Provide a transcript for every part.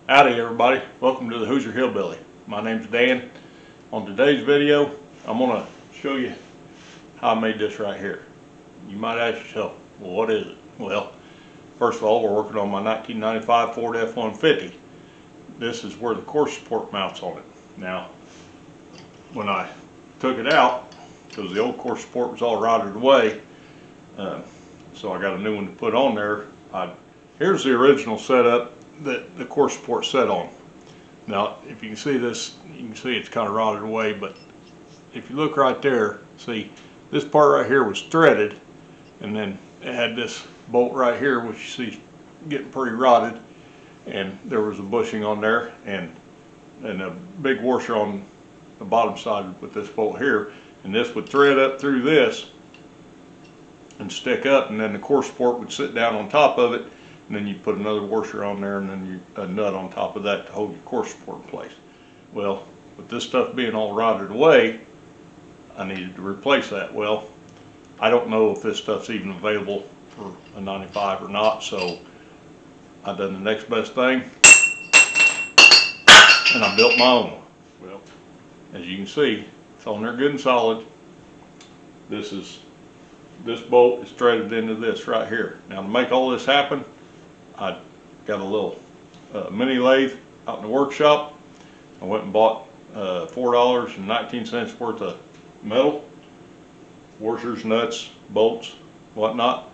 Howdy everybody, welcome to the Hoosier Hillbilly. My name's Dan. On today's video, I'm going to show you how I made this right here. You might ask yourself, well, what is it? Well, first of all, we're working on my 1995 Ford F-150. This is where the core support mounts on it. Now, when I took it out, because the old core support was all rotted away, so I got a new one to put on there. Here's the original setup that the core support set on. Now if you can see this, you can see it's kind of rotted away, but if you look right there, see this part right here was threaded, and then it had this bolt right here which you see getting pretty rotted, and there was a bushing on there and a big washer on the bottom side with this bolt here, and this would thread up through this and stick up, and then the core support would sit down on top of it, and then you put another washer on there, and then a nut on top of that to hold your core support in place. Well, with this stuff being all rotted away, I needed to replace that. Well, I don't know if this stuff's even available for a 95 or not, so I done the next best thing, and I built my own. Well, as you can see, it's on there good and solid. This bolt is threaded into this right here. Now to make all this happen, I got a little mini lathe out in the workshop. I went and bought $4.19 worth of metal, washers, nuts, bolts, whatnot.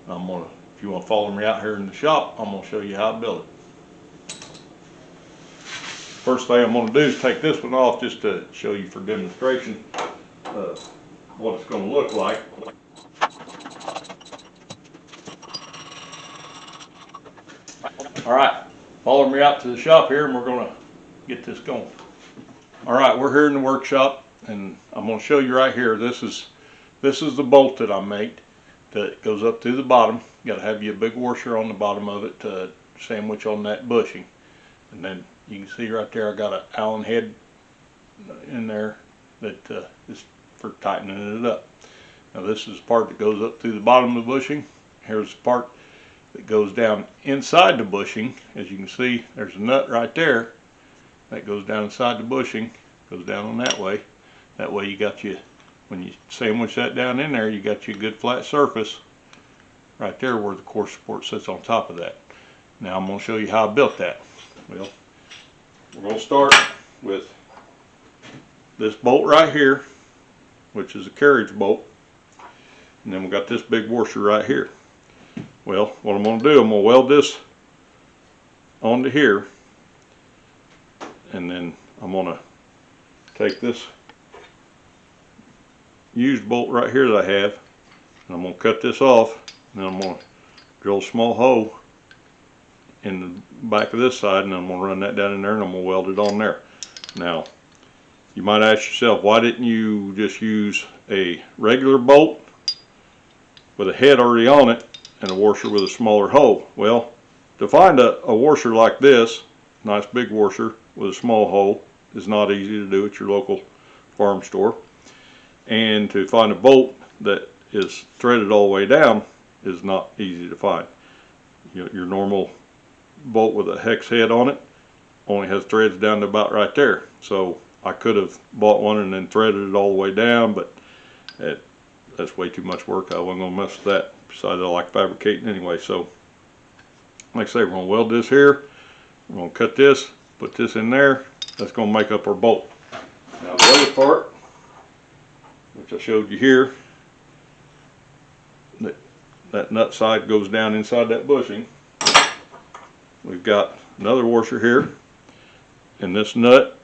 If you want to follow me out here in the shop, I'm gonna show you how I build it. First thing I'm gonna do is take this one off just to show you for demonstration what it's gonna look like. Alright, follow me out to the shop here and we're going to get this going. Alright, we're here in the workshop and I'm going to show you right here. This is the bolt that I made that goes up through the bottom. You got to have you a big washer on the bottom of it to sandwich on that bushing. And then you can see right there I got an Allen head in there that is for tightening it up. Now this is the part that goes up through the bottom of the bushing. Here's the part that goes down inside the bushing. As you can see, there's a nut right there that goes down inside the bushing, goes down on that way. That way you got you, when you sandwich that down in there, you got you a good flat surface right there where the core support sits on top of that. Now I'm going to show you how I built that. Well, we're going to start with this bolt right here, which is a carriage bolt, and then we got this big washer right here. Well, what I'm going to do, I'm going to weld this onto here, and then I'm going to take this used bolt right here that I have, and I'm going to cut this off, and then I'm going to drill a small hole in the back of this side, and then I'm going to run that down in there, and I'm going to weld it on there. Now, you might ask yourself, why didn't you just use a regular bolt with a head already on it and a washer with a smaller hole? Well, to find a washer like this, nice big washer with a small hole, is not easy to do at your local farm store. And to find a bolt that is threaded all the way down is not easy to find. Your normal bolt with a hex head on it only has threads down to about right there. So I could have bought one and then threaded it all the way down, but that's way too much work. I wasn't going to mess with that. Besides, I like fabricating anyway. So, like I say, we're going to weld this here. We're going to cut this, put this in there. That's going to make up our bolt. Now, the other part, which I showed you here, that nut side goes down inside that bushing. We've got another washer here, and this nut,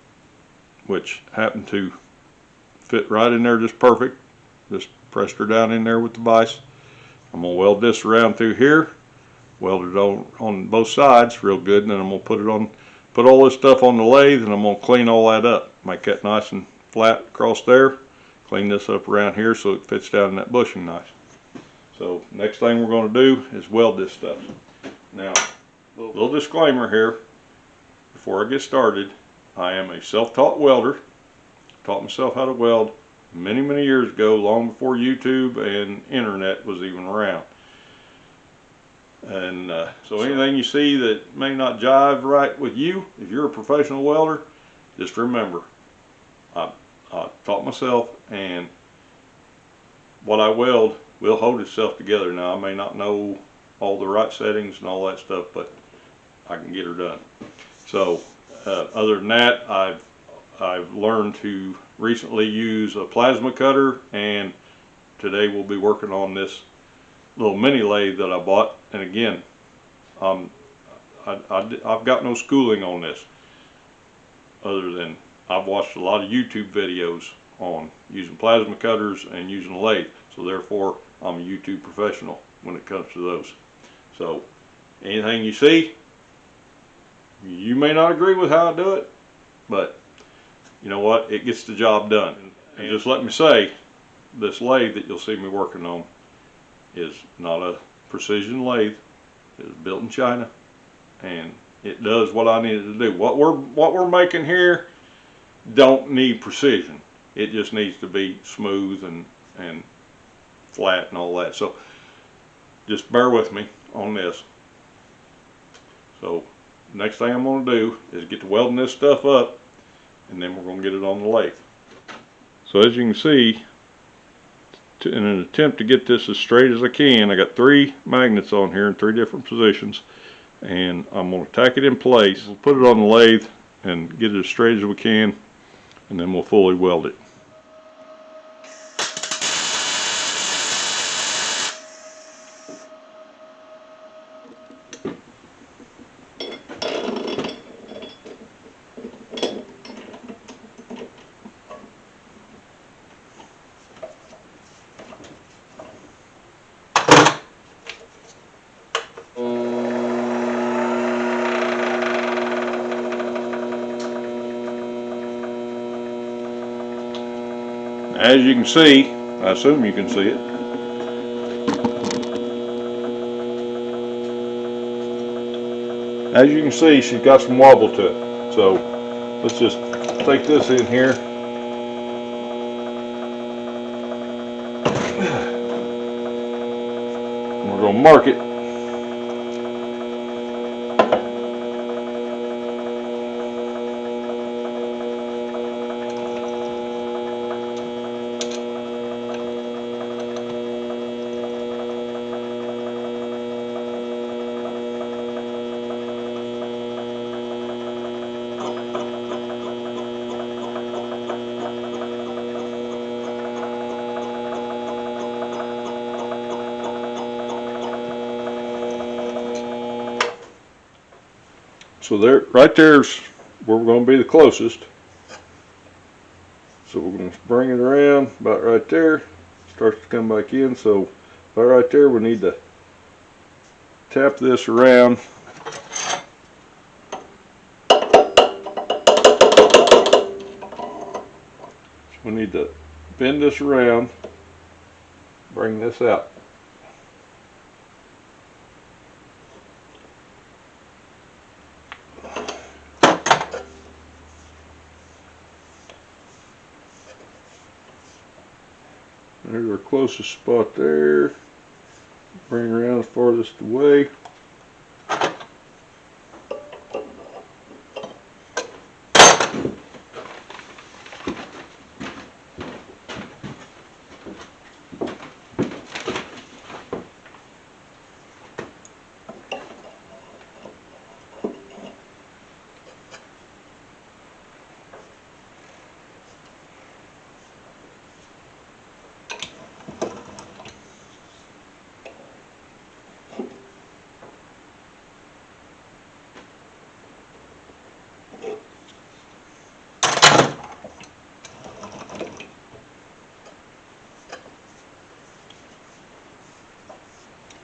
which happened to fit right in there just perfect. Just pressed her down in there with the vise. I'm going to weld this around through here, weld it on both sides real good, and then I'm going to put all this stuff on the lathe, and I'm going to clean all that up. Make that nice and flat across there. Clean this up around here so it fits down in that bushing nice. So next thing we're going to do is weld this stuff. Now, a little disclaimer here before I get started. I am a self-taught welder. Taught myself how to weld many years ago, long before YouTube and internet was even around. And so anything you see that may not jive right with you, if you're a professional welder, just remember, I taught myself, and what I weld will hold itself together. Now I may not know all the right settings and all that stuff, but I can get her done. So other than that, I've learned to recently use a plasma cutter, and today we'll be working on this little mini lathe that I bought. And again, I've got no schooling on this, other than I've watched a lot of YouTube videos on using plasma cutters and using a lathe. So therefore, I'm a YouTube professional when it comes to those. So anything you see, you may not agree with how I do it, but you know what? It gets the job done. And just let me say, this lathe that you'll see me working on is not a precision lathe. It's built in China, and it does what I needed to do. What we're making here don't need precision. It just needs to be smooth and flat and all that. So just bear with me on this. So next thing I'm going to do is get to welding this stuff up, and then we're going to get it on the lathe. So as you can see, in an attempt to get this as straight as I can, I got 3 magnets on here in 3 different positions, and I'm going to tack it in place. We'll put it on the lathe and get it as straight as we can, and then we'll fully weld it. As you can see, I assume you can see it, as you can see, she's got some wobble to it. So let's just take this in here. We're going to mark it. So there, right there's where we're going to be the closest. So we're going to bring it around about right there. Starts to come back in. So about right there, we need to tap this around. So we need to bend this around, bring this out. There's our closest spot there. Bring it around as farthest away.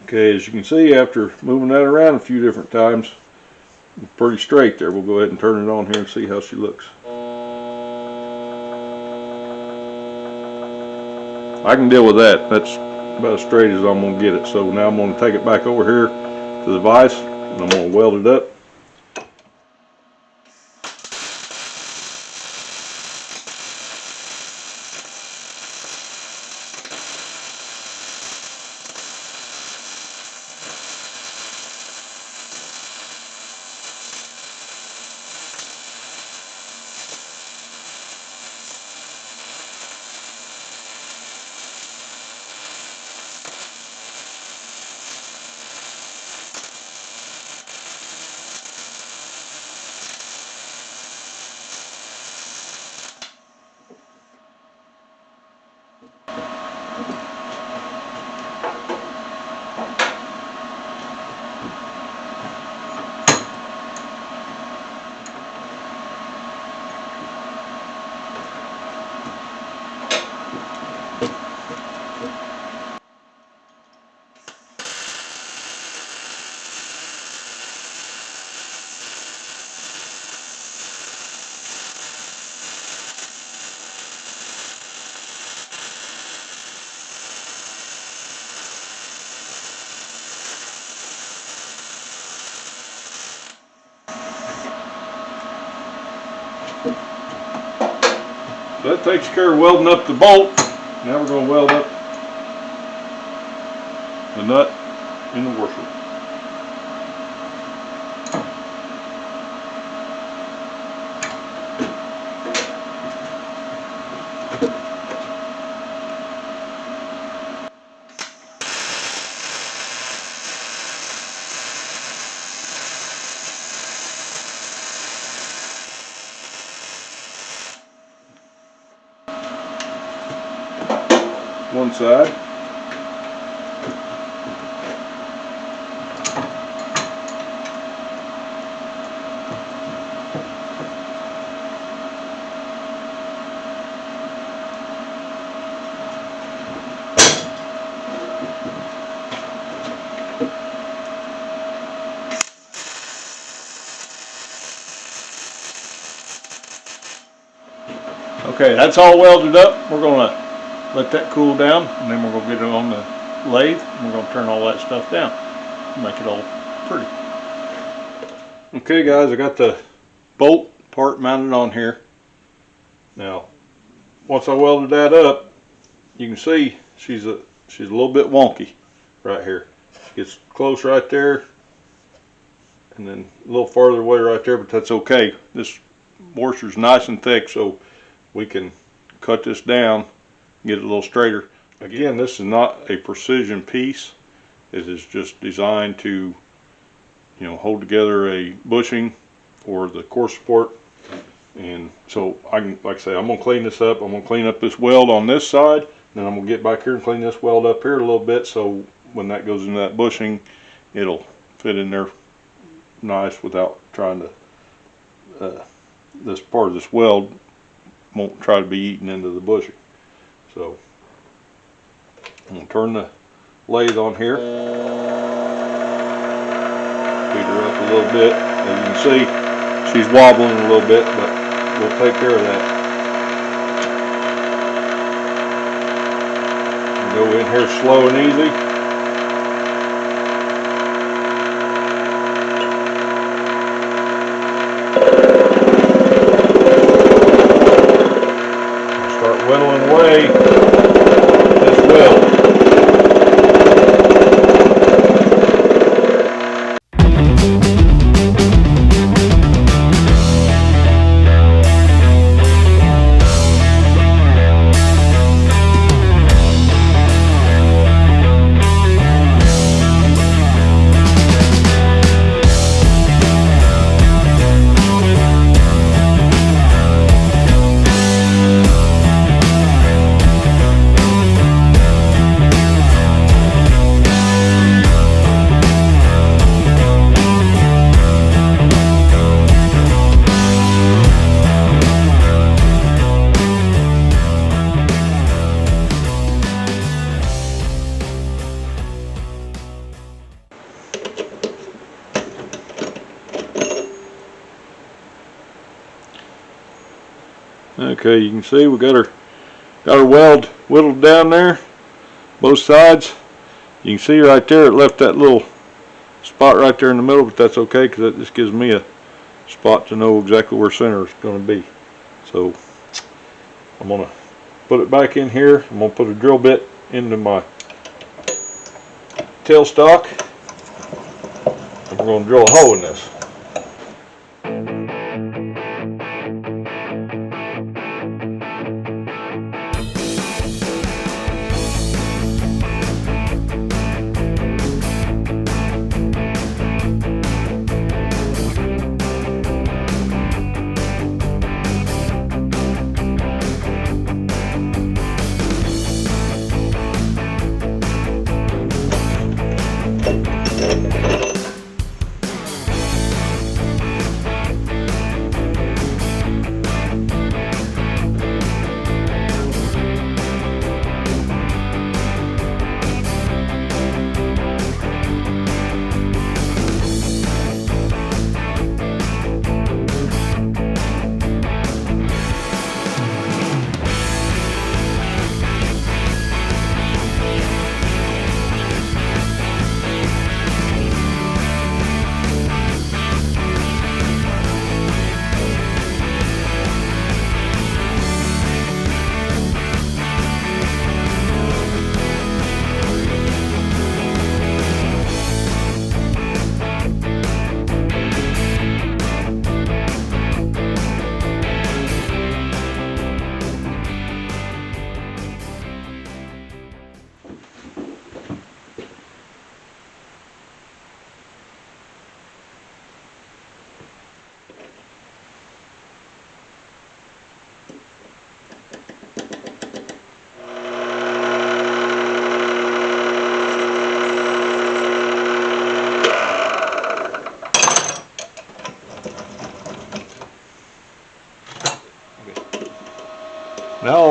Okay, as you can see, after moving that around a few different times, pretty straight there. We'll go ahead and turn it on here and see how she looks. I can deal with that. That's about as straight as I'm going to get it. So now I'm going to take it back over here to the vise, and I'm going to weld it up. So that takes care of welding up the bolt. Now we're going to weld up the nut in the washer. One side. Okay, that's all welded up. We're going to let that cool down, and then we're going to get it on the lathe, and we're going to turn all that stuff down, make it all pretty. Okay guys, I got the bolt part mounted on here. Now, once I welded that up, you can see she's a little bit wonky right here. Gets close right there, and then a little farther away right there, but that's okay. This washer's nice and thick, so we can cut this down, get it a little straighter. Again, this is not a precision piece. It is just designed to, you know, hold together a bushing for the core support. And so I can, like I say, I'm gonna clean this up. I'm gonna clean up this weld on this side, then I'm gonna get back here and clean this weld up here a little bit, so when that goes into that bushing, it'll fit in there nice without trying to, this part of this weld won't try to be eaten into the bushing. So I'm going to turn the lathe on here, speed her up a little bit. As you can see, she's wobbling a little bit, but we'll take care of that. Go in here slow and easy. Whittling away this weld. Okay, you can see we got our weld whittled down there, both sides. You can see right there it left that little spot right there in the middle, but that's okay because that just gives me a spot to know exactly where center is going to be. So I'm going to put it back in here. I'm going to put a drill bit into my tailstock, and we're going to drill a hole in this.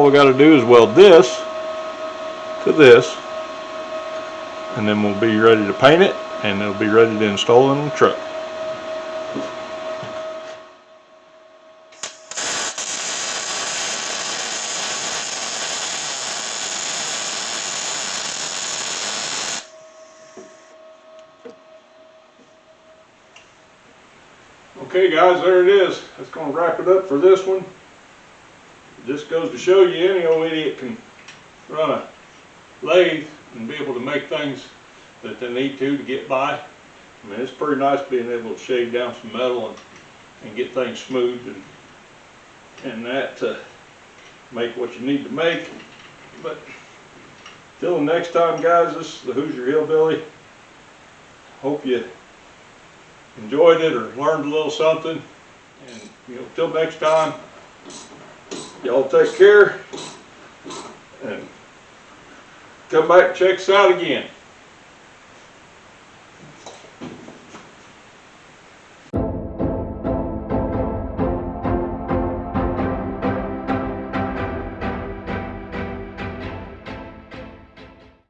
we got to do is weld this to this, and then we'll be ready to paint it, and it'll be ready to install in the truck. Okay guys, there it is. That's going to wrap it up for this one. It just goes to show you any old idiot can run a lathe and be able to make things that they need to get by. I mean, it's pretty nice being able to shave down some metal and get things smooth and that to make what you need to make. But till the next time guys, this is the Hoosier Hillbilly. Hope you enjoyed it or learned a little something, and till next time, y'all take care and come back and check us out again.